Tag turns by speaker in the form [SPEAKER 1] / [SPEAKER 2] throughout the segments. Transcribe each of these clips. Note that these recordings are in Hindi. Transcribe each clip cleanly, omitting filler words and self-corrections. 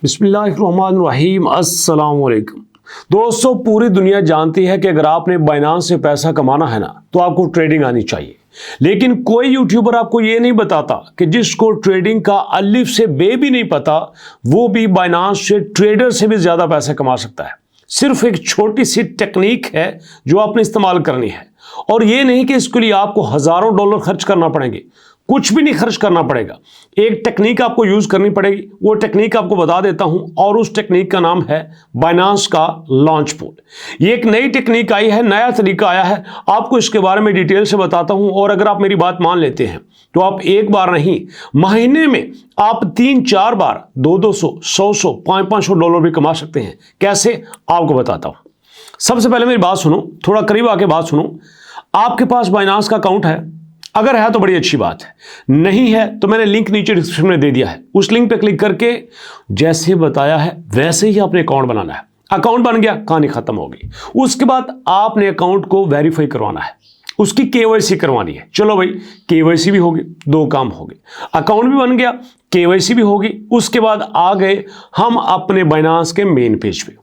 [SPEAKER 1] बिस्मिल्लाहिर्रहमानिर्रहीम अस्सलाम वालेकुम। दोस्तों, पूरी दुनिया जानती है कि अगर आपने बाइनांस से पैसा कमाना है ना तो आपको ट्रेडिंग आनी चाहिए। लेकिन कोई यूट्यूबर आपको ये नहीं बताता कि जिसको ट्रेडिंग का अलिफ से बे भी नहीं पता वो भी बाइनांस से ट्रेडर से भी ज्यादा पैसा कमा सकता है। सिर्फ एक छोटी सी टेक्निक है जो आपने इस्तेमाल करनी है, और ये नहीं कि इसके लिए आपको हजारों डॉलर खर्च करना पड़ेंगे। कुछ भी नहीं खर्च करना पड़ेगा, एक टेक्निक आपको यूज करनी पड़ेगी। वो टेक्निक आपको बता देता हूं, और उस टेक्निक का नाम है बाइनांस का लॉन्च पूल। ये एक नई टेक्निक आई है, नया तरीका आया है, आपको इसके बारे में डिटेल से बताता हूं। और अगर आप मेरी बात मान लेते हैं तो आप एक बार नहीं, महीने में आप 3-4 बार 200, 100, 500 डॉलर भी कमा सकते हैं। कैसे, आपको बताता हूं। सबसे पहले मेरी बात सुनो, थोड़ा करीब आके बात सुनो। आपके पास बाइनांस का अकाउंट है? अगर है तो बड़ी अच्छी बात है, नहीं है तो मैंने लिंक नीचे डिस्क्रिप्शन में दे दिया है। उस लिंक पे क्लिक करके जैसे बताया है वैसे ही आपने अकाउंट बनाना है। अकाउंट बन गया, कहानी खत्म हो गई। उसके बाद आपने अकाउंट को वेरीफाई करवाना है, उसकी केवाईसी करवानी है। चलो भाई, केवाईसी भी होगी, 2 काम हो गए। अकाउंट भी बन गया, केवाईसी भी होगी। उसके बाद आ गए हम अपने बाइनांस के मेन पेज पे।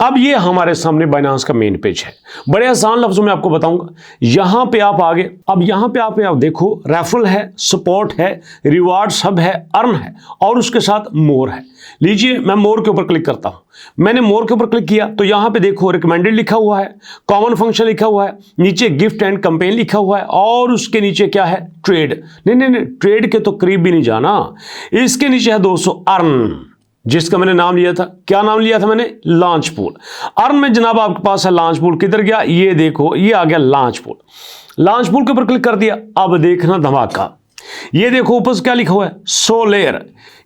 [SPEAKER 1] अब ये हमारे सामने बाइनांस का मेन पेज है। बड़े आसान लफ्जों में आपको बताऊंगा। यहां पे आप आगे, अब यहां पे आप देखो, रेफरल है, सपोर्ट है, रिवार्ड सब है, अर्न है, और उसके साथ मोर है। लीजिए, मैं मोर के ऊपर क्लिक करता हूं। मैंने मोर के ऊपर क्लिक किया तो यहां पे देखो रिकमेंडेड लिखा हुआ है, कॉमन फंक्शन लिखा हुआ है, नीचे गिफ्ट एंड कैंपेन लिखा हुआ है, और उसके नीचे क्या है, ट्रेड। नहीं, ट्रेड के तो करीब भी नहीं जाना। इसके नीचे है 200 अर्न, जिसका मैंने नाम लिया था। क्या नाम लिया था मैंने? Launch pool. अर्न में जनाब आपके पास है लॉन्च पूल। किधर गया? ये देखो, ये आ गया लॉन्च पूल। लॉन्च पूल के ऊपर क्लिक कर दिया। अब देखना धमाका, ये देखो ऊपर क्या लिखा हुआ है, सोलेर।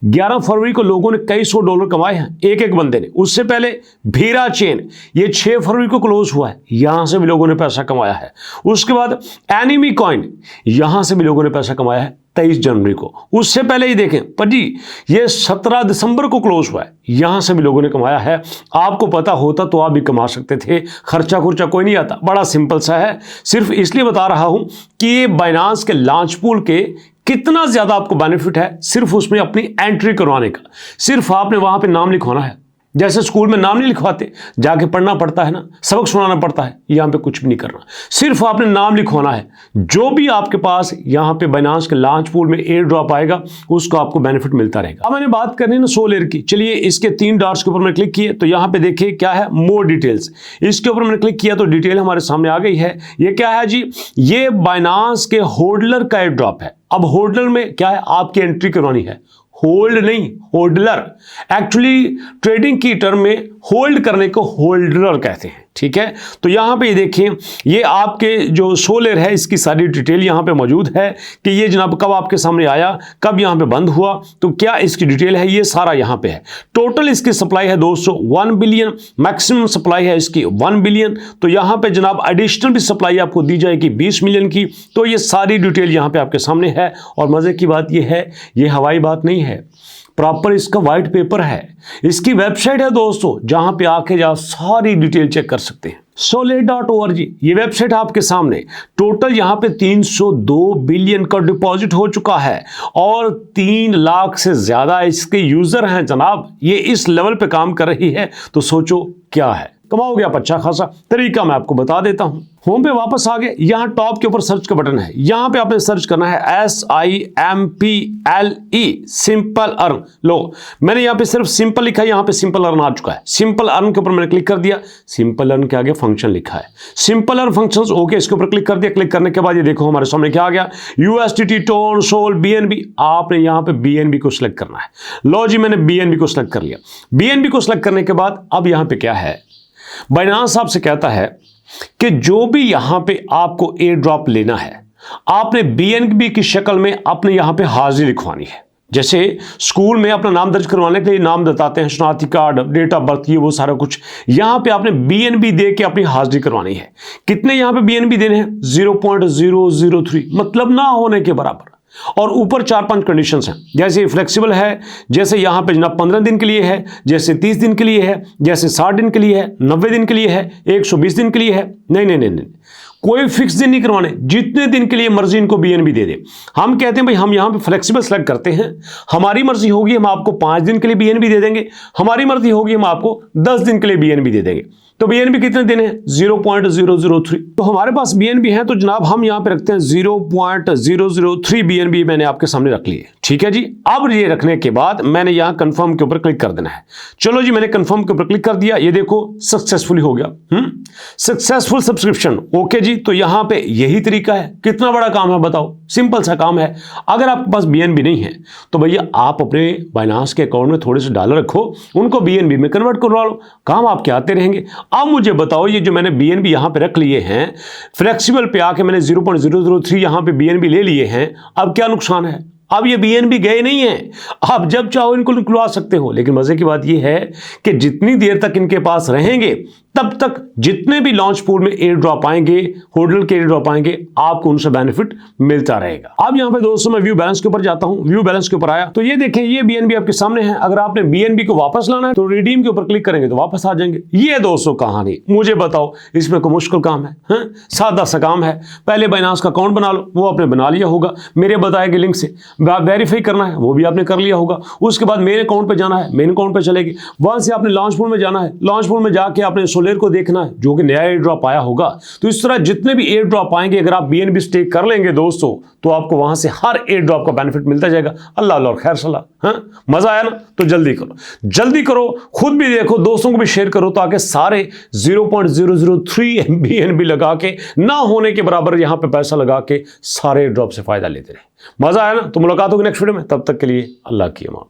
[SPEAKER 1] 11 फरवरी को लोगों ने कई सौ डॉलर कमाए हैं, एक बंदे ने। उससे पहले भीरा चेन, ये 6 फरवरी को क्लोज हुआ है, यहां से भी लोगों ने पैसा कमाया है। उसके बाद एनिमी कॉइन, यहां से भी लोगों ने पैसा कमाया है 23 जनवरी को। उससे पहले ही देखें पजी, ये 17 दिसंबर को क्लोज हुआ है, यहां से भी लोगों ने कमाया है। आपको पता होता तो आप भी कमा सकते थे, खर्चा खुर्चा कोई नहीं आता, बड़ा सिंपल सा है। सिर्फ इसलिए बता रहा हूं कि ये बाइनांस के लॉन्च पूल के कितना ज्यादा आपको बेनिफिट है सिर्फ उसमें अपनी एंट्री करवाने का। सिर्फ आपने वहां पे नाम लिखवाना है। जैसे स्कूल में नाम नहीं लिखवाते, जाके पढ़ना पड़ता है ना, सबक सुनाना पड़ता है, यहां पे कुछ भी नहीं करना, सिर्फ आपने नाम लिखवाना है। जो भी आपके पास यहां पे बाइनांस के लॉन्च पूल में एयर ड्रॉप आएगा उसको आपको बेनिफिट मिलता रहेगा। अब मैंने बात करनी है ना सोलेर की। चलिए, इसके 3 डॉट्स के ऊपर मैंने क्लिक किए तो यहां पे देखिए क्या है, मोर डिटेल्स। इसके ऊपर मैंने क्लिक किया तो डिटेल हमारे सामने आ गई है। ये क्या है जी? ये बाइनांस के होल्डर का एयर ड्रॉप है। अब होल्डर में क्या है, आपकी एंट्री करवानी है। होल्ड नहीं, होल्डर। एक्चुअली ट्रेडिंग की टर्म में होल्ड करने को होल्डर कहते हैं, ठीक है। तो यहां पे देखिए, ये आपके जो सोलेर है इसकी सारी डिटेल यहां पे मौजूद है कि ये जनाब कब आपके सामने आया, कब यहां पे बंद हुआ, तो क्या इसकी डिटेल है, ये सारा यहां पे है। टोटल इसकी सप्लाई है दोस्तों 1 बिलियन, मैक्सिमम सप्लाई है इसकी 1 बिलियन। तो यहां पे जनाब एडिशनल भी सप्लाई आपको दी जाएगी 20 मिलियन की। तो ये सारी डिटेल यहां पे आपके सामने है। और मजे की बात ये है, ये हवाई बात नहीं है, प्रॉपर इसका व्हाइट पेपर है। इसकी वेबसाइट है दोस्तों, जहां पे आके जा सारी डिटेल चेक कर सकते हैं। solar.org, ये वेबसाइट आपके सामने। टोटल यहां पे 302 बिलियन का डिपॉजिट हो चुका है, और 3 लाख से ज्यादा इसके यूजर हैं जनाब। ये इस लेवल पे काम कर रही है, तो सोचो क्या है, कमाओगे आप अच्छा खासा। तरीका मैं आपको बता देता हूं। होम पे वापस आ गए, यहां टॉप के ऊपर सर्च का बटन है, यहां पे आपने सर्च करना है SIMPLE, सिंपल अर्न। लो, मैंने यहां पे सिर्फ सिंपल लिखा है, यहां पे सिंपल अर्न आ चुका है। सिंपल अर्न के ऊपर मैंने क्लिक कर दिया, सिंपल अर्न के आगे फंक्शन लिखा है, सिंपल अर्न फंक्शंस। ओके, इसके ऊपर क्लिक कर दिया। क्लिक करने के बाद ये देखो हमारे सामने क्या आ गया, USDT, टोन, सोल, BNB। आपने यहां पे BNB को सिलेक्ट करना है। लो जी, मैंने BNB को सिलेक्ट कर लिया। BNB को सिलेक्ट करने के बाद अब यहां पे क्या है, बाइनांस आपसे कहता है कि जो भी यहां पे आपको एयर ड्रॉप लेना है, आपने BNB की शक्ल में अपने यहां पे हाजिरी लिखवानी है। जैसे स्कूल में अपना नाम दर्ज करवाने के लिए नाम बताते हैं, शनाख्ती कार्ड, डेट ऑफ बर्थ, ये वो सारा कुछ। यहां पे आपने BNB दे के अपनी हाजिरी करवानी है। कितने यहां पे BNB देने हैं? 0.003, मतलब ना होने के बराबर। और ऊपर 4-5 कंडीशंस हैं, जैसे फ्लेक्सिबल है, जैसे यहां पे जनाब 15 दिन के लिए है, जैसे 30 दिन के लिए है, जैसे 60 दिन के लिए है, 90 दिन के लिए है, 120 दिन के लिए है। नहीं, कोई फिक्स दिन नहीं करवाने, जितने दिन के लिए मर्जी इनको बीएनबी दे दे। हम कहते हैं भाई हम यहां पे फ्लेक्सिबल सेलेक्ट करते हैं, हमारी मर्जी होगी हम आपको 5 दिन के लिए बीएनबी दे देंगे, हमारी मर्जी होगी हम आपको 10 दिन के लिए बीएनबी दे देंगे। तो बीएनबी कितने दिन है? 0.003। तो हमारे पास बीएनबी है तो जनाब हम यहां पे रखते हैं 0.003 बीएनबी मैंने आपके सामने रख लिए। ठीक है जी। अब ये रखने के बाद मैंने यहां कंफर्म के ऊपर क्लिक कर देना है। चलो जी, मैंने कंफर्म के ऊपर क्लिक कर दिया, ये देखो सक्सेसफुली हो गया। Successful subscription. ओके जी, तो यहां पे यही तरीका है। कितना बड़ा काम है बताओ, सिंपल सा काम है। अगर आपके पास बीएनबी नहीं है तो भैया आप अपने बाइनांस के अकाउंट में थोड़े से डॉलर रखो, उनको बीएनबी में कन्वर्ट करवा लो, काम आपके आते रहेंगे। अब मुझे बताओ, ये जो मैंने बीएनबी यहां पे रख लिए हैं, फ्लेक्सिबल पे आके मैंने 0.003 यहां पे बीएनबी ले लिए हैं, अब क्या नुकसान है? अब ये बीएनबी गए नहीं है, आप जब चाहो इनको निकलवा सकते हो। लेकिन मजे की बात ये है कि जितनी देर तक इनके पास रहेंगे तब तक जितने भी लॉन्च पूल में एयर ड्रॉप आएंगे, होल्डर के एयर ड्रॉप आएंगे, आपको उनसे बेनिफिट मिलता रहेगा। अब यहां पे दोस्तों मैं व्यू बैलेंस के ऊपर जाता हूं। व्यू बैलेंस के ऊपर आया तो ये देखें, ये बीएनबी आपके सामने है। अगर आपने बीएनबी को वापस लाना है तो रिडीम के ऊपर क्लिक करेंगे तो वापस आ जाएंगे। ये दोस्तों कहानी, मुझे बताओ इसमें कोई मुश्किल काम है? सादा सा काम है। पहले बाइनांस का अकाउंट बना लो, वो आपने बना लिया होगा, मेरे बताए गए लिंक से वेरीफाई करना है, वो भी आपने कर लिया होगा। उसके बाद मेन अकाउंट पे जाना है, मेन अकाउंट पे चलेगी, वहां से आपने लॉन्च पूल में जाना है, लॉन्च पूल में जाके आपने सोलेर को देखना है जो कि नया एयर ड्रॉप आया होगा। तो इस तरह जितने भी एयर ड्रॉप आएंगे, अगर आप बीएनबी स्टेक कर लेंगे दोस्तों, तो आपको वहां से हर एयर ड्रॉप का बेनिफिट मिलता जाएगा। अल्लाह और खैर सलाह। मजा आया ना? तो जल्दी करो, जल्दी करो, खुद भी देखो, दोस्तों को भी शेयर करो, ताकि सारे 0.003 बीएनबी लगा के ना होने के बराबर यहां पे पैसा लगा के सारे एयर ड्रॉप से फायदा लेते रहे। मजा आया ना? तो मुलाकात होगी नेक्स्ट वीडियो में, तब तक के लिए अल्लाह की अमान।